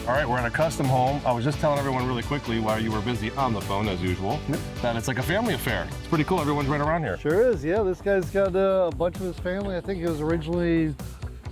All right, we're in a custom home. I was just telling everyone really quickly while you were busy on the phone, as usual, that it's like a family affair. It's pretty cool. Everyone's right around here. Sure is, yeah. This guy's got a bunch of his family. I think it was originally,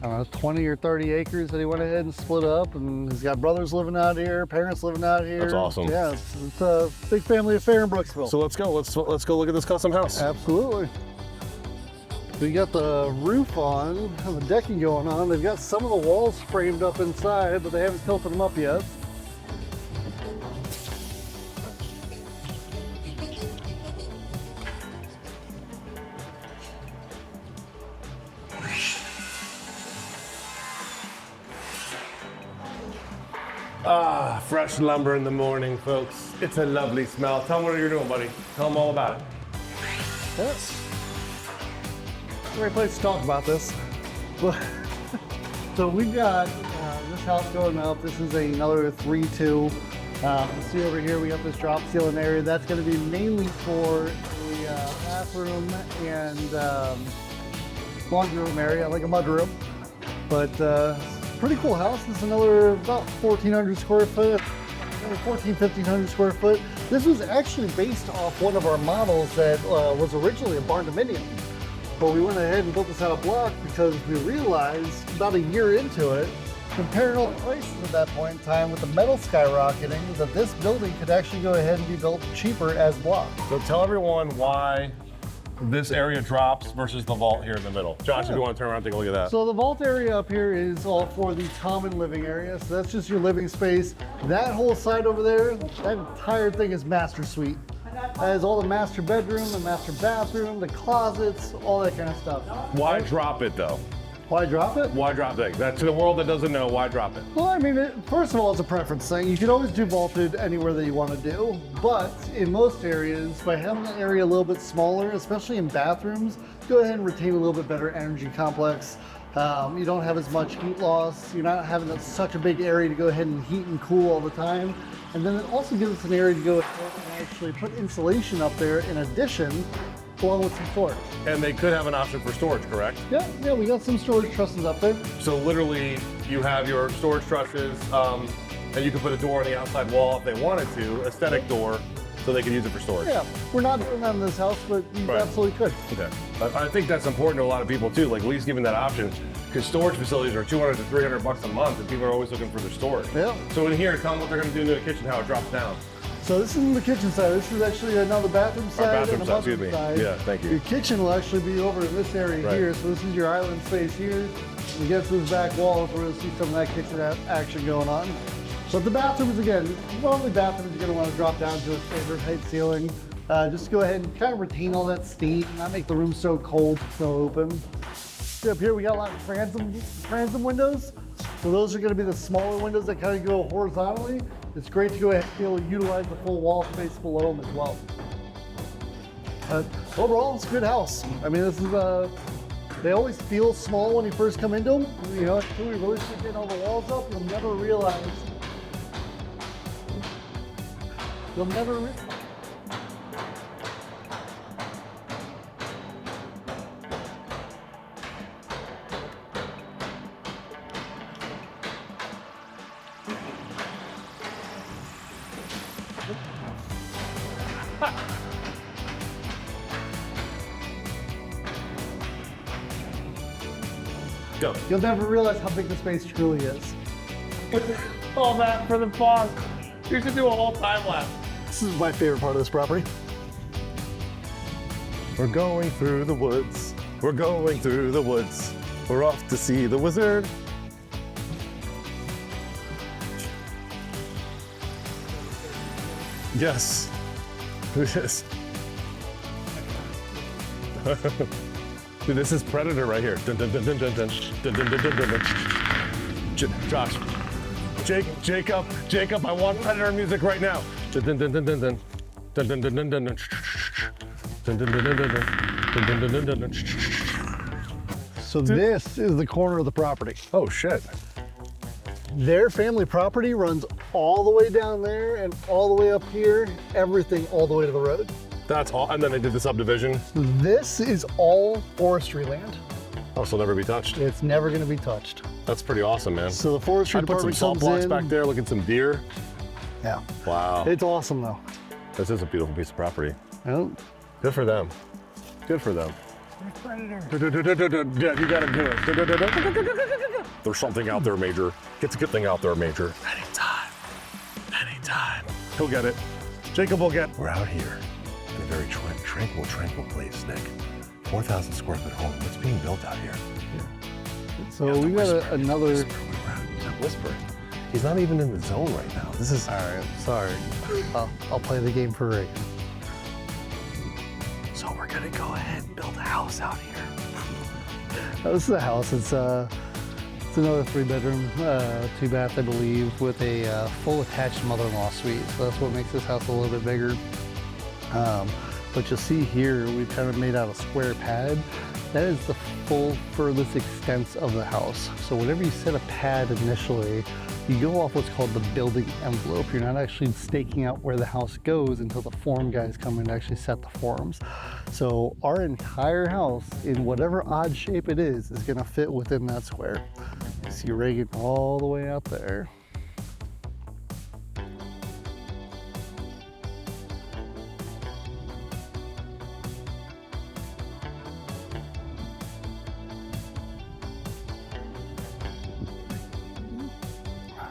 I don't know, 20 or 30 acres that he went ahead and split up, and he's got brothers living out here, parents living out here. That's awesome. Yeah, it's a big family affair in Brooksville. So let's go. Let's go look at this custom house. Absolutely. We got the roof on and the decking going on. They've got some of the walls framed up inside, but they haven't tilted them up yet. Ah, fresh lumber in the morning, folks. It's a lovely smell. Tell them what you're doing, buddy. Tell them all about it. Yes. Great place to talk about this. So we've got this house going up. This is another 3-2. See over here, we got this drop ceiling area. That's going to be mainly for the bathroom and laundry room area, like a mud room. But pretty cool house. This is another about 1,400 square foot, 1,500 square foot. This was actually based off one of our models that was originally a barn dominium. But we went ahead and built this out of block because we realized about a year into it, comparing all the prices at that point in time with the metal skyrocketing, that this building could actually go ahead and be built cheaper as block. So tell everyone why this area drops versus the vault here in the middle. Josh, if you want to turn around and take a look at that. So the vault area up here is all for the common living area. So that's just your living space. That whole side over there, that entire thing is master suite. That has all the master bedroom, the master bathroom, the closets, all that kind of stuff. Why drop it though? Why drop it? Why drop it? That to the world that doesn't know, why drop it? Well, I mean, first of all, it's a preference thing. You can always do vaulted anywhere that you want to do, but in most areas, by having the area a little bit smaller, especially in bathrooms, go ahead and retain a little bit better energy complex. You don't have as much heat loss. You're not having such a big area to go ahead and heat and cool all the time. And then it also gives us an area to go ahead and actually put insulation up there in addition, along with some storage. And they could have an option for storage, correct? Yeah, we got some storage trusses up there. So literally, you have your storage trusses, and you can put a door on the outside wall if they wanted to, aesthetic door, so they can use it for storage. Yeah, we're not doing that in this house, but you absolutely could. Okay. I think that's important to a lot of people too, like at least giving that option, because storage facilities are 200 to 300 bucks a month, and people are always looking for their storage. Yeah. So in here, tell them what they're going to do to the kitchen, how it drops down. So this isn't the kitchen side. This is actually another bathroom side. Bathroom and side, a excuse me. side. Yeah, thank you. Your kitchen will actually be over in this area here. So this is your island space here. We get to this back wall, we're going to see some of that kitchen action going on. But the bathrooms, again, normally bathrooms you're going to want to drop down to a standard height ceiling. Just go ahead and kind of retain all that steam, not make the room so cold, so open. See up here we got a lot of transom windows. So those are going to be the smaller windows that kind of go horizontally. It's great to go ahead and be able to utilize the full wall space below them as well. Overall, it's a good house. I mean, this is they always feel small when you first come into them. You know, until we really start getting all the walls up, you'll never realize. Go. You'll never realize how big the space truly is. All that for the fog. You should do a whole time lapse. This is my favorite part of this property. We're going through the woods. We're going through the woods. We're off to see the wizard. Yes. Yes. Dude, this is Predator right here. Dun, dun, dun, dun, dun, dun, dun, dun, dun, dun, dun. Josh, Jacob, I want Predator music right now. Dun, dun, dun, dun, dun, dun. Dun, dun, dun, dun, dun, dun. Dun, dun, dun, dun, dun, dun. Dun, dun, dun, dun, dun. So this is the corner of the property. Oh shit. Their family property runs all the way down there and all the way up here, everything all the way to the road. That's all, and then they did the subdivision. This is all forestry land. Oh, so never be touched. It's never gonna be touched. That's pretty awesome, man. So the forestry I put some department salt comes blocks in. back there, looking some deer. Yeah. Wow. It's awesome though. This is a beautiful piece of property. Oh. Good for them. Good for them. Predator. Yeah, you gotta do it. There's something out there, Major. Get the good thing out there, Major. Anytime. Anytime. He'll get it. Jacob will get. We're out here in a very tranquil place, Nick. 4,000 square foot home. What's being built out here? So we got another. He's not whispering. He's not even in the zone right now. This is. All right, sorry. I'll play the game for Regan. So we're gonna go ahead and build a house out here. This is a house. It's another 3-bedroom, 2-bath, I believe, with a full attached mother-in-law suite. So that's what makes this house a little bit bigger. But you'll see here, we've kind of made out a square pad. That is the full furthest extent of the house. So whenever you set a pad initially, you go off what's called the building envelope. You're not actually staking out where the house goes until the form guys come in to actually set the forms. So our entire house, in whatever odd shape it is gonna fit within that square. You see Regan all the way out there.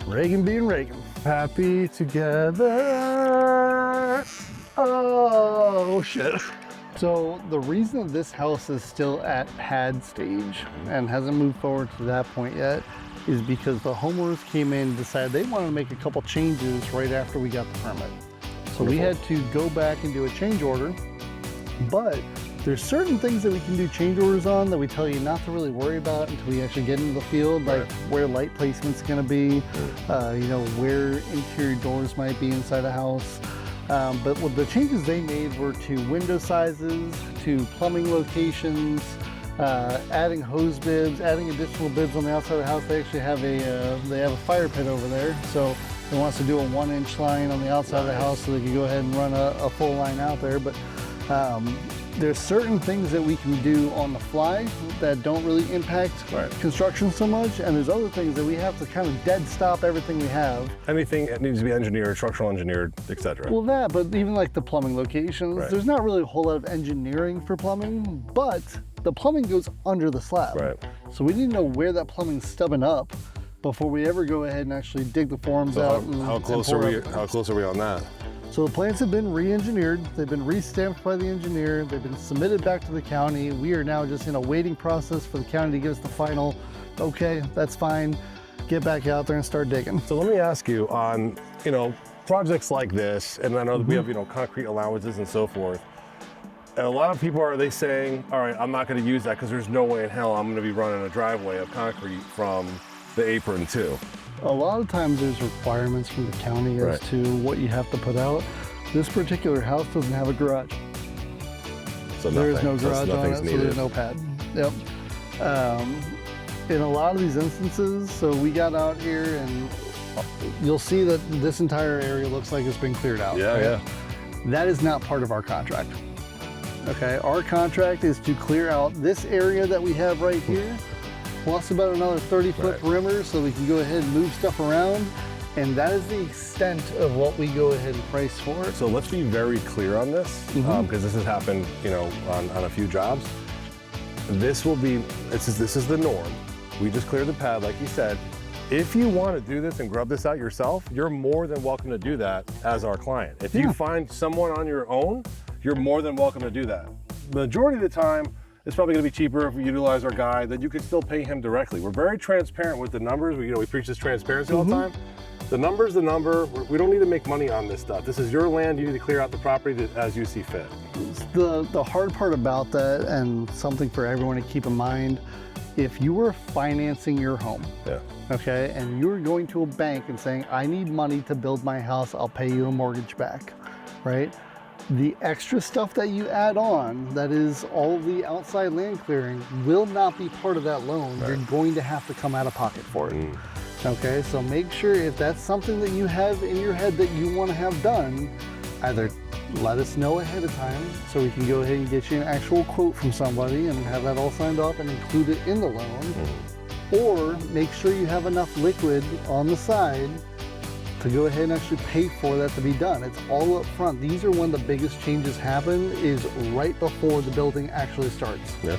Regan being Regan. Happy together. Oh shit. So the reason this house is still at pad stage and hasn't moved forward to that point yet is because the homeowners came in and decided they wanted to make a couple changes right after we got the permit. So we had to go back and do a change order, but there's certain things that we can do change orders on that we tell you not to really worry about until we actually get into the field, like where light placement's gonna be, you know, where interior doors might be inside a house. But what the changes they made were to window sizes, to plumbing locations, adding hose bibs, adding additional bibs on the outside of the house. They actually have a fire pit over there, so they want us to do a 1-inch line on the outside of the house so they can go ahead and run a full line out there. But there's certain things that we can do on the fly that don't really impact construction so much, and there's other things that we have to kind of dead stop everything we have. Anything that needs to be engineered, structural engineered, etc. Well, that, but even like the plumbing locations, there's not really a whole lot of engineering for plumbing, but the plumbing goes under the slab. Right. So we need to know where that plumbing's stubbing up before we ever go ahead and actually dig the forms out. How close are we? How close are we on that? So the plans have been re-engineered, they've been re-stamped by the engineer, they've been submitted back to the county. We are now just in a waiting process for the county to give us the final, okay, that's fine, get back out there and start digging. So let me ask you on, you know, projects like this, and I know that we have, you know, concrete allowances and so forth. And a lot of people, are they saying, all right, I'm not gonna use that because there's no way in hell I'm gonna be running a driveway of concrete from the apron too. A lot of times there's requirements from the county as to what you have to put out. This particular house doesn't have a garage. So there is no garage on it, needed. so there's no pad. Yep. In a lot of these instances, so we got out here and you'll see that this entire area looks like it's been cleared out. Yeah, yeah. That is not part of our contract. Okay, our contract is to clear out this area that we have right here, plus about another 30-foot perimeter so we can go ahead and move stuff around. And that is the extent of what we go ahead and price for. So let's be very clear on this, because this has happened, you know, on a few jobs. This is the norm. We just cleared the pad, like you said. If you want to do this and grub this out yourself, you're more than welcome to do that as our client. If you find someone on your own, you're more than welcome to do that. The majority of the time, it's probably going to be cheaper if we utilize our guy, that you could still pay him directly. We're very transparent with the numbers. We preach this transparency all the time. The number's the number. We don't need to make money on this stuff. This is your land. You need to clear out the property as you see fit. The hard part about that, and something for everyone to keep in mind, if you were financing your home, okay, and you were going to a bank and saying, I need money to build my house, I'll pay you a mortgage back, right? The extra stuff that you add on, that is all the outside land clearing, will not be part of that loan. You're going to have to come out of pocket for it. Okay, so make sure if that's something that you have in your head that you want to have done, either let us know ahead of time so we can go ahead and get you an actual quote from somebody and have that all signed off and include it in the loan. or make sure you have enough liquid on the side to go ahead and actually pay for that to be done. It's all up front. These are when the biggest changes happen, is right before the building actually starts. Yeah.